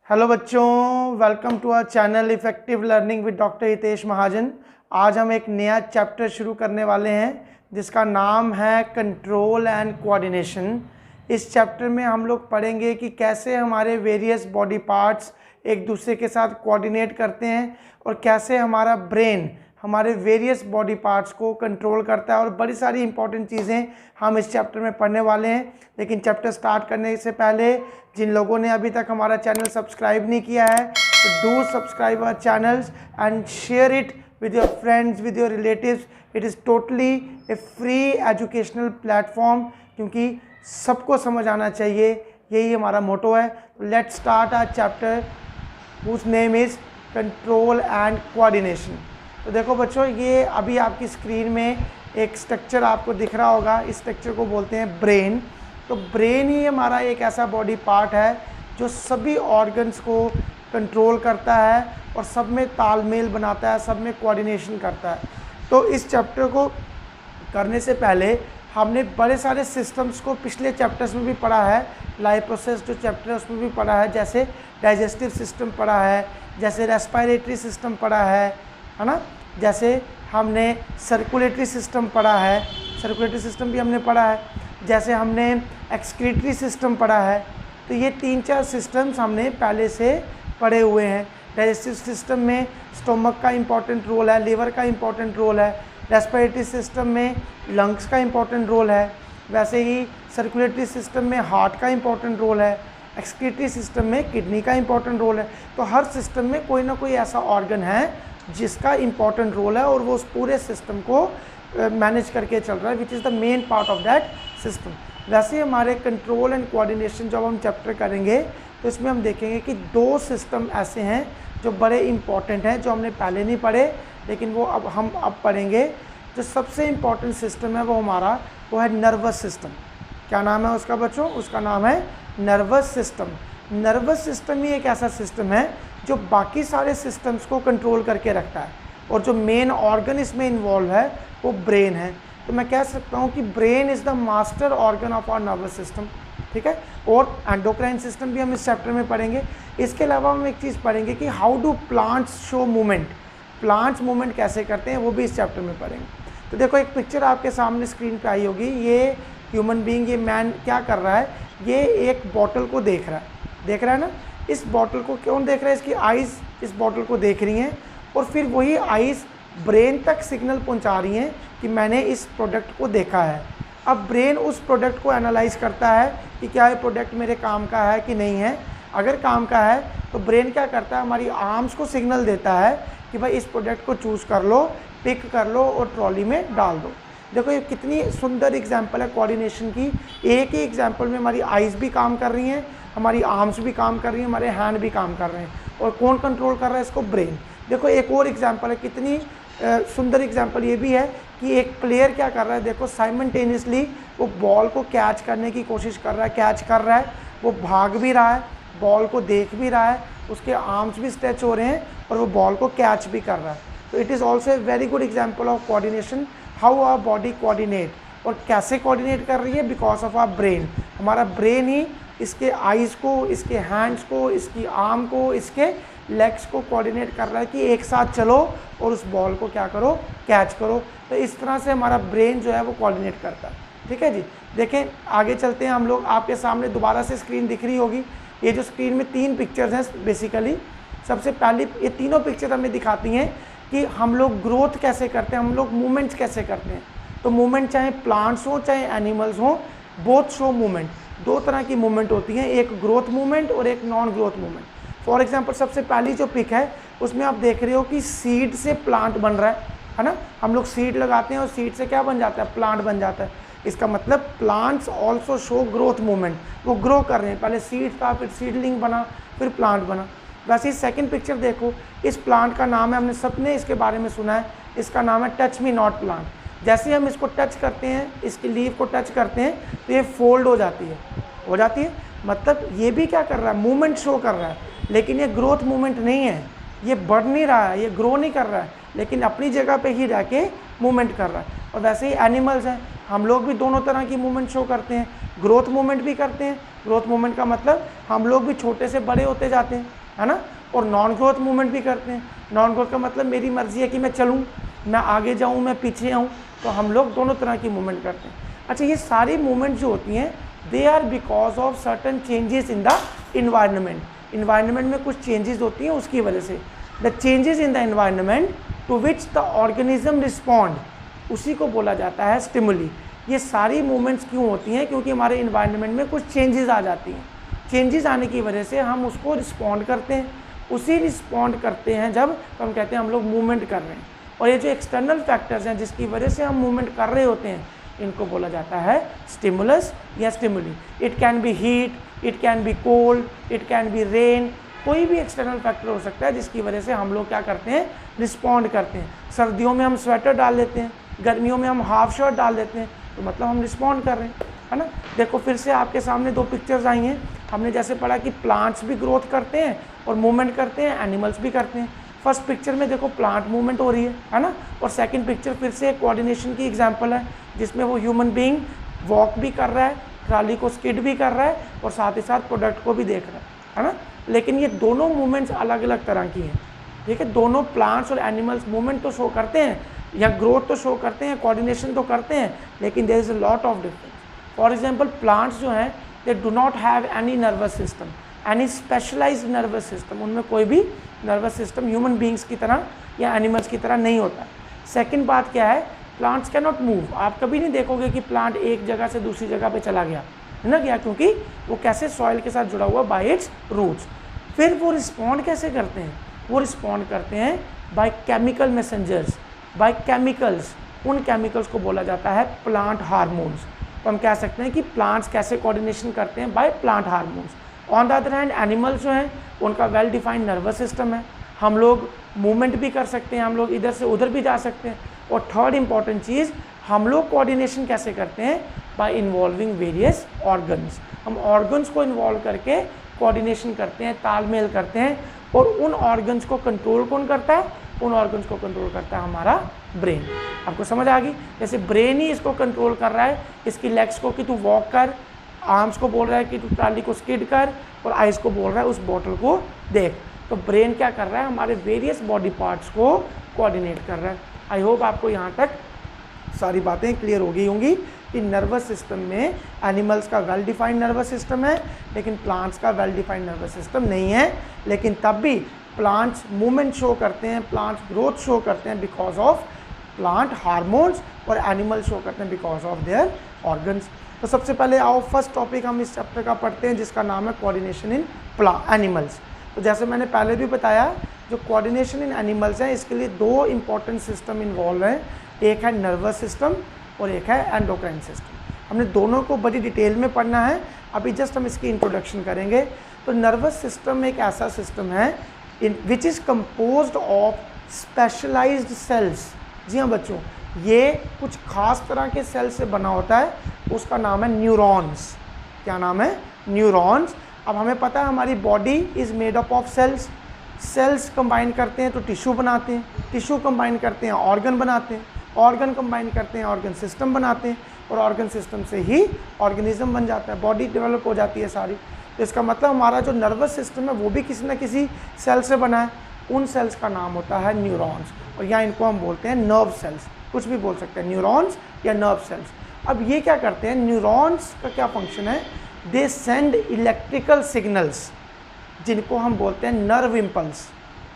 Hello बच्चों, welcome to our channel effective learning with doctor Hitesh Mahajan. आज हम एक नया चैप्टर शुरू करने वाले हैं जिसका नाम है कंट्रोल एंड कोऑर्डिनेशन। इस चैप्टर में हम लोग पढ़ेंगे कि कैसे हमारे वेरियस बॉडी पार्ट्स एक दूसरे के साथ कोऑर्डिनेट करते हैं और कैसे हमारा ब्रेन हमारे वेरियस बॉडी पार्ट्स को कंट्रोल करता है और बड़ी सारी इंपॉर्टेंट चीज़ें हम इस चैप्टर में पढ़ने वाले हैं। लेकिन चैप्टर स्टार्ट करने से पहले जिन लोगों ने अभी तक हमारा चैनल सब्सक्राइब नहीं किया है तो do subscribe our channels and share it with your friends, with your relatives. It is totally a free educational platform क्योंकि सबको समझ आना चाहिए, यही हमारा मोटो है। Let's start our chapter whose name is control and coordination। तो देखो बच्चों, ये अभी आपकी स्क्रीन में एक स्ट्रक्चर आपको दिख रहा होगा। इस स्ट्रक्चर को बोलते हैं ब्रेन। तो ब्रेन ही हमारा एक ऐसा बॉडी पार्ट है जो सभी ऑर्गन्स को कंट्रोल करता है और सब में तालमेल बनाता है, सब में कोऑर्डिनेशन करता है। तो इस चैप्टर को करने से पहले हमने बड़े सारे सिस्टम्स को पिछले चैप्टर्स में भी पढ़ा है। लाइफ प्रोसेस जो चैप्टर है उसमें भी पढ़ा है, जैसे डाइजेस्टिव सिस्टम पढ़ा है, जैसे रेस्पिरेटरी सिस्टम पढ़ा है ना, जैसे हमने सर्कुलेटरी सिस्टम पढ़ा है, सर्कुलेटरी सिस्टम भी हमने पढ़ा है, जैसे हमने एक्सक्रीटरी सिस्टम पढ़ा है। तो ये 3-4 सिस्टम्स हमने पहले से पढ़े हुए हैं। डाइजेस्टिव सिस्टम में स्टोमक का इंपॉर्टेंट रोल है, लीवर का इंपॉर्टेंट रोल है। रेस्पिरेटरी सिस्टम में लंग्स का इंपॉर्टेंट रोल है। वैसे ही सर्कुलेटरी सिस्टम में हार्ट का इंपॉर्टेंट रोल है। एक्सक्रीटरी सिस्टम में किडनी का इंपॉर्टेंट रोल है। तो हर सिस्टम में कोई ना कोई ऐसा ऑर्गन है जिसका इंपॉर्टेंट रोल है और वो उस पूरे सिस्टम को मैनेज करके चल रहा है, which is the main part of that system. वैसे हमारे कंट्रोल एंड कोऑर्डिनेशन जब हम चैप्टर करेंगे तो इसमें हम देखेंगे कि 2 सिस्टम ऐसे हैं जो बड़े इंपॉर्टेंट हैं, जो हमने पहले नहीं पढ़े लेकिन वो हम पढ़ेंगे। जो सबसे इम्पॉर्टेंट सिस्टम है वो है नर्वस सिस्टम। क्या नाम है उसका बच्चों? उसका नाम है नर्वस सिस्टम। नर्वस सिस्टम ही एक ऐसा सिस्टम है जो बाकी सारे सिस्टम्स को कंट्रोल करके रखता है और जो मेन ऑर्गन इसमें इन्वॉल्व है वो ब्रेन है। तो मैं कह सकता हूँ कि brain is the master organ of our nervous system, ठीक है। और एंडोक्राइन सिस्टम भी हम इस चैप्टर में पढ़ेंगे। इसके अलावा हम एक चीज़ पढ़ेंगे कि how do plants show movement, plants movement कैसे करते हैं वो भी इस चैप्टर में पढ़ेंगे। तो देखो, एक पिक्चर आपके सामने स्क्रीन पे आई होगी। ये ह्यूमन बीइंग, ये मैन क्या कर रहा है? ये एक बॉटल को देख रहा है ना। इस बॉटल को क्यों देख रहा है? इसकी आइज़ इस बॉटल को देख रही हैं और फिर वही आइज़ ब्रेन तक सिग्नल पहुंचा रही हैं कि मैंने इस प्रोडक्ट को देखा है। अब ब्रेन उस प्रोडक्ट को एनालाइज करता है कि क्या ये प्रोडक्ट मेरे काम का है कि नहीं है। अगर काम का है तो ब्रेन क्या करता है? हमारी आर्म्स को सिग्नल देता है कि भाई इस प्रोडक्ट को चूज़ कर लो, पिक कर लो और ट्रॉली में डाल दो। देखो, ये कितनी सुंदर एग्जाम्पल है कोऑर्डिनेशन की। एक ही एग्जाम्पल में हमारी आइज़ भी काम कर रही हैं, हमारी आर्म्स भी काम कर रही हैं, हमारे हैंड भी काम कर रहे हैं। और कौन कंट्रोल कर रहा है इसको? ब्रेन। देखो, एक और एग्जाम्पल है, कितनी सुंदर एग्जाम्पल ये भी है कि एक प्लेयर क्या कर रहा है। देखो, साइमल्टेनियसली वो बॉल को कैच करने की कोशिश कर रहा है, कैच कर रहा है, वो भाग भी रहा है, बॉल को देख भी रहा है, उसके आर्म्स भी स्ट्रेच हो रहे हैं और वो बॉल को कैच भी कर रहा है। तो it is also a very good example of coordination, how our body coordinate. और कैसे कोऑर्डिनेट कर रही है? Because of our brain. हमारा ब्रेन ही इसके आइज़ को, इसके हैंड्स को, इसकी आर्म को, इसके लेग्स को कोऑर्डिनेट कर रहा है कि एक साथ चलो और उस बॉल को क्या करो? कैच करो। तो इस तरह से हमारा ब्रेन जो है वो कोऑर्डिनेट करता है, ठीक है जी। देखें, आगे चलते हैं हम लोग। आपके सामने दोबारा से स्क्रीन दिख रही होगी। ये जो स्क्रीन में 3 पिक्चर्स हैं बेसिकली, सबसे पहली ये तीनों पिक्चर हमें दिखाती हैं कि हम लोग ग्रोथ कैसे करते हैं, हम लोग मूवमेंट्स कैसे करते हैं। तो मूवमेंट चाहे प्लांट्स हो चाहे एनिमल्स हो, बोथ शो मूवमेंट। 2 तरह की मूवमेंट होती हैं, एक ग्रोथ मूवमेंट और एक non growth movement. For example, सबसे पहली जो पिक है उसमें आप देख रहे हो कि सीड से प्लांट बन रहा है ना। हम लोग सीड लगाते हैं और सीड से क्या बन जाता है? प्लांट बन जाता है। इसका मतलब plants also show growth movement, वो ग्रो कर रहे हैं। पहले सीड था, फिर सीडलिंग बना, फिर प्लांट बना। वैसे ही सेकंड पिक्चर देखो, इस प्लांट का नाम है, हमने सबने इसके बारे में सुना है, इसका नाम है टच मी नॉट प्लांट। जैसे हम इसको टच करते हैं, इसकी लीव को टच करते हैं तो ये फोल्ड हो जाती है। मतलब ये भी क्या कर रहा है? मूवमेंट शो कर रहा है, लेकिन ये ग्रोथ मूवमेंट नहीं है, ये बढ़ नहीं रहा है, ये ग्रो नहीं कर रहा है, लेकिन अपनी जगह पे ही रह के मूवमेंट कर रहा है। और वैसे ही एनिमल्स हैं, हम लोग भी दोनों तरह की मूवमेंट शो करते हैं, ग्रोथ मूवमेंट भी करते हैं। ग्रोथ मूवमेंट का मतलब हम लोग भी छोटे से बड़े होते जाते हैं, है ना। और नॉन ग्रोथ मूवमेंट भी करते हैं। नॉन ग्रोथ का मतलब मेरी मर्जी है कि मैं चलूँ, मैं आगे जाऊँ, मैं पीछे आऊँ, तो हम लोग दोनों तरह की मूवमेंट करते हैं। अच्छा, ये सारी मूवमेंट जो होती हैं they are because of certain changes in the environment. Environment में कुछ चेंजेस होती हैं उसकी वजह से। The changes in the environment to which the organism respond, उसी को बोला जाता है स्टिमुली। ये सारी मूवमेंट्स क्यों होती हैं? क्योंकि हमारे इन्वायरमेंट में कुछ चेंजेस आ जाती हैं। चेंजेस आने की वजह से हम उसको रिस्पॉन्ड करते हैं। उसी रिस्पॉन्ड करते हैं जब तो हम कहते हैं हम लोग मूवमेंट कर रहे हैं। और ये जो एक्सटर्नल फैक्टर्स हैं जिसकी वजह से हम मूवमेंट कर रहे होते हैं, इनको बोला जाता है स्टिमुलस या stimuli. It can be heat, it can be cold, it can be rain, कोई भी एक्सटर्नल फैक्टर हो सकता है जिसकी वजह से हम लोग क्या करते हैं, रिस्पॉन्ड करते हैं। सर्दियों में हम स्वेटर डाल लेते हैं, गर्मियों में हम हाफ शर्ट डाल देते हैं, तो मतलब हम रिस्पॉन्ड कर रहे हैं, है ना। देखो फिर से आपके सामने दो पिक्चर्स आई हैं। हमने जैसे पढ़ा कि प्लांट्स भी ग्रोथ करते हैं और मूवमेंट करते हैं, एनिमल्स भी करते हैं। फर्स्ट पिक्चर में देखो प्लांट मूवमेंट हो रही है ना। और सेकंड पिक्चर फिर से कोऑर्डिनेशन की एग्जांपल है, जिसमें वो ह्यूमन बीइंग वॉक भी कर रहा है, ट्रॉली को स्किड भी कर रहा है और साथ ही साथ प्रोडक्ट को भी देख रहा है ना। लेकिन ये दोनों मूवमेंट्स अलग अलग तरह की हैं, ठीक है। दोनों प्लांट्स और एनिमल्स मूवमेंट तो शो करते हैं या ग्रोथ तो शो करते हैं, कोऑर्डिनेशन तो करते हैं, लेकिन there is a lot of difference. For example plants जो हैं they do not have any nervous system, any specialized nervous system. उनमें कोई भी नर्वस सिस्टम ह्यूमन बींग्स की तरह या एनिमल्स की तरह नहीं होता। सेकंड बात क्या है, प्लांट्स कैन नॉट मूव। आप कभी नहीं देखोगे कि प्लांट एक जगह से दूसरी जगह पे चला गया, है ना। क्या? क्योंकि वो कैसे सॉइल के साथ जुड़ा हुआ बाय इट्स रूट्स। फिर वो रिस्पॉन्ड कैसे करते हैं? वो रिस्पॉन्ड करते हैं by chemical messengers, by chemicals. उन केमिकल्स को बोला जाता है प्लांट हार्मोन्स। तो हम कह सकते हैं कि प्लांट्स कैसे कोऑर्डिनेशन करते हैं, by plant hormones. On the other hand animals जो हैं उनका वेल डिफाइंड नर्वस सिस्टम है। हम लोग मूवमेंट भी कर सकते हैं, हम लोग इधर से उधर भी जा सकते हैं। और थर्ड इंपॉर्टेंट चीज़, हम लोग कोऑर्डिनेशन कैसे करते हैं, बाय इन्वॉल्विंग वेरियस ऑर्गन्स। हम ऑर्गन्स को इन्वॉल्व करके कोऑर्डिनेशन करते हैं, तालमेल करते हैं। और उन ऑर्गन्स को कंट्रोल कौन करता है? उन ऑर्गन्स को कंट्रोल करता है हमारा ब्रेन। आपको समझ आ गई? जैसे ब्रेन ही इसको कंट्रोल कर रहा है, इसकी लेग्स को कि तू वॉक कर, आर्म्स को बोल रहा है कि तू ट्राली को स्किड कर, और आइज़ को बोल रहा है उस बॉटल को देख। तो ब्रेन क्या कर रहा है? हमारे वेरियस बॉडी पार्ट्स को कोऑर्डिनेट कर रहा है। आई होप आपको यहाँ तक सारी बातें क्लियर हो गई होंगी कि नर्वस सिस्टम में एनिमल्स का वेल डिफाइंड नर्वस सिस्टम है, लेकिन प्लांट्स का वेल डिफाइंड नर्वस सिस्टम नहीं है। लेकिन तब भी प्लांट्स मूवमेंट शो करते हैं, प्लांट्स ग्रोथ शो करते हैं बिकॉज ऑफ प्लांट हार्मोन्स, और एनिमल शो करते हैं बिकॉज ऑफ देयर ऑर्गन्स। तो सबसे पहले आओ फर्स्ट टॉपिक हम इस चैप्टर का पढ़ते हैं, जिसका नाम है कोऑर्डिनेशन इन एनिमल्स। तो जैसे मैंने पहले भी बताया, जो कोऑर्डिनेशन इन एनिमल्स है इसके लिए दो इंपॉर्टेंट सिस्टम इन्वॉल्व हैं। एक है नर्वस सिस्टम और एक है एंडोक्राइन सिस्टम। हमने दोनों को बड़ी डिटेल में पढ़ना है, अभी जस्ट हम इसकी इंट्रोडक्शन करेंगे। तो नर्वस सिस्टम एक ऐसा सिस्टम है which is composed of specialised cells. जी हाँ बच्चों, ये कुछ खास तरह के सेल से बना होता है, उसका नाम है न्यूरॉन्स। क्या नाम है? न्यूरॉन्स। अब हमें पता है हमारी body is made up of cells. Cells combine करते हैं तो टिश्यू बनाते हैं, टिश्यू कंबाइन करते हैं ऑर्गन बनाते हैं, ऑर्गन कंबाइन करते हैं ऑर्गन सिस्टम बनाते हैं, और ऑर्गन सिस्टम से ही ऑर्गेनिज्म बन जाता है, बॉडी डेवलप हो जाती है सारी। तो इसका मतलब हमारा जो नर्वस सिस्टम है वो भी किसी न किसी सेल से बना है। उन सेल्स का नाम होता है न्यूरॉन्स, और यहाँ इनको हम बोलते हैं नर्व सेल्स। कुछ भी बोल सकते हैं, न्यूरॉन्स या नर्व सेल्स। अब ये क्या करते हैं? न्यूरॉन्स का क्या फंक्शन है? दे सेंड इलेक्ट्रिकल सिग्नल्स, जिनको हम बोलते हैं नर्व इम्पल्स।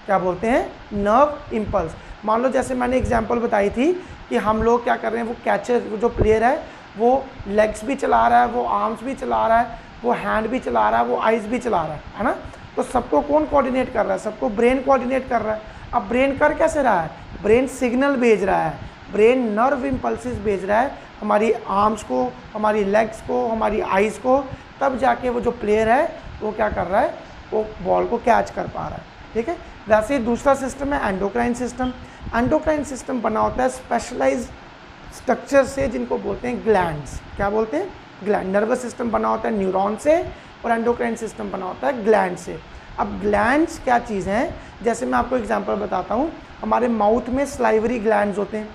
क्या बोलते हैं? Nerve impulse. मान लो जैसे मैंने एग्जांपल बताई थी कि हम लोग क्या कर रहे हैं, वो कैचर, वो जो प्लेयर है वो लेग्स भी चला रहा है, वो आर्म्स भी चला रहा है, वो हैंड भी चला रहा है, वो आइज़ भी चला रहा है ना। तो सबको कौन कोऑर्डिनेट कर रहा है? सबको ब्रेन कोऑर्डिनेट कर रहा है। अब ब्रेन कर कैसे रहा है? ब्रेन सिग्नल भेज रहा है, ब्रेन नर्व इम्पल्सिस भेज रहा है हमारी आर्म्स को, हमारी लेग्स को, हमारी आइज़ को। तब जाके वो जो प्लेयर है वो क्या कर रहा है? वो बॉल को कैच कर पा रहा है, ठीक है। वैसे ही दूसरा सिस्टम है एंडोक्राइन सिस्टम। एंडोक्राइन सिस्टम बना होता है स्पेशलाइज्ड स्ट्रक्चर से, जिनको बोलते हैं ग्लैंड्स। क्या बोलते हैं? ग्लैंड। नर्वस सिस्टम बना होता है न्यूरॉन से, और एंडोक्राइन सिस्टम बना होता है ग्लैंड से। अब ग्लैंड्स क्या चीज़ हैं, जैसे मैं आपको एग्जांपल बताता हूँ। हमारे माउथ में स्लाइवरी ग्लैंड्स होते हैं।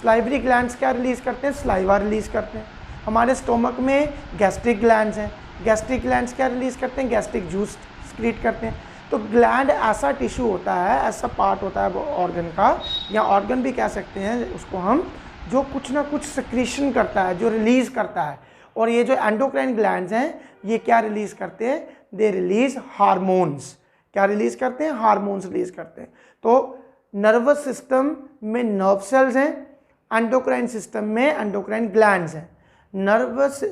स्लाइवरी ग्लैंड्स क्या रिलीज़ करते हैं? स्लाइवा रिलीज़ करते हैं। हमारे स्टोमक में गैस्ट्रिक ग्लैंड्स हैं। गैस्ट्रिक ग्लैंड्स क्या रिलीज़ करते हैं? गैस्ट्रिक जूस एक्सक्रीट करते हैं। तो ग्लैंड ऐसा टिश्यू होता है, ऐसा पार्ट होता है ऑर्गन का, या ऑर्गन भी कह सकते हैं उसको हम, जो कुछ ना कुछ सिक्रीशन करता है, जो रिलीज़ करता है। और ये जो एंडोक्राइन ग्लैंड्स हैं, ये क्या रिलीज़ करते हैं? They release hormones. क्या रिलीज़ करते हैं? हार्मोन्स रिलीज़ करते हैं। तो नर्वस सिस्टम में नर्व सेल्स हैं, एंडोक्राइन सिस्टम में एंडोक्राइन ग्लैंड्स हैं।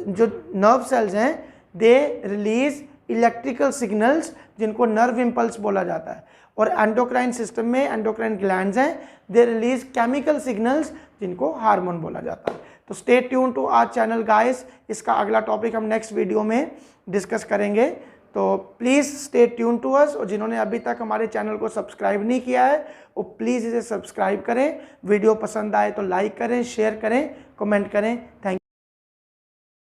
जो नर्व सेल्स हैं, दे रिलीज़ इलेक्ट्रिकल सिग्नल्स, जिनको नर्व इम्पल्स बोला जाता है। और एंडोक्राइन सिस्टम में एंडोक्राइन ग्लैंड्स हैं, दे रिलीज केमिकल सिग्नल्स, जिनको हार्मोन बोला जाता है। तो stay tune to our channel guys. इसका अगला टॉपिक हम नेक्स्ट वीडियो में डिस्कस करेंगे। तो please stay tune to us. और जिन्होंने अभी तक हमारे चैनल को सब्सक्राइब नहीं किया है, वो प्लीज़ इसे सब्सक्राइब करें। वीडियो पसंद आए तो लाइक करें, शेयर करें, कमेंट करें। थैंक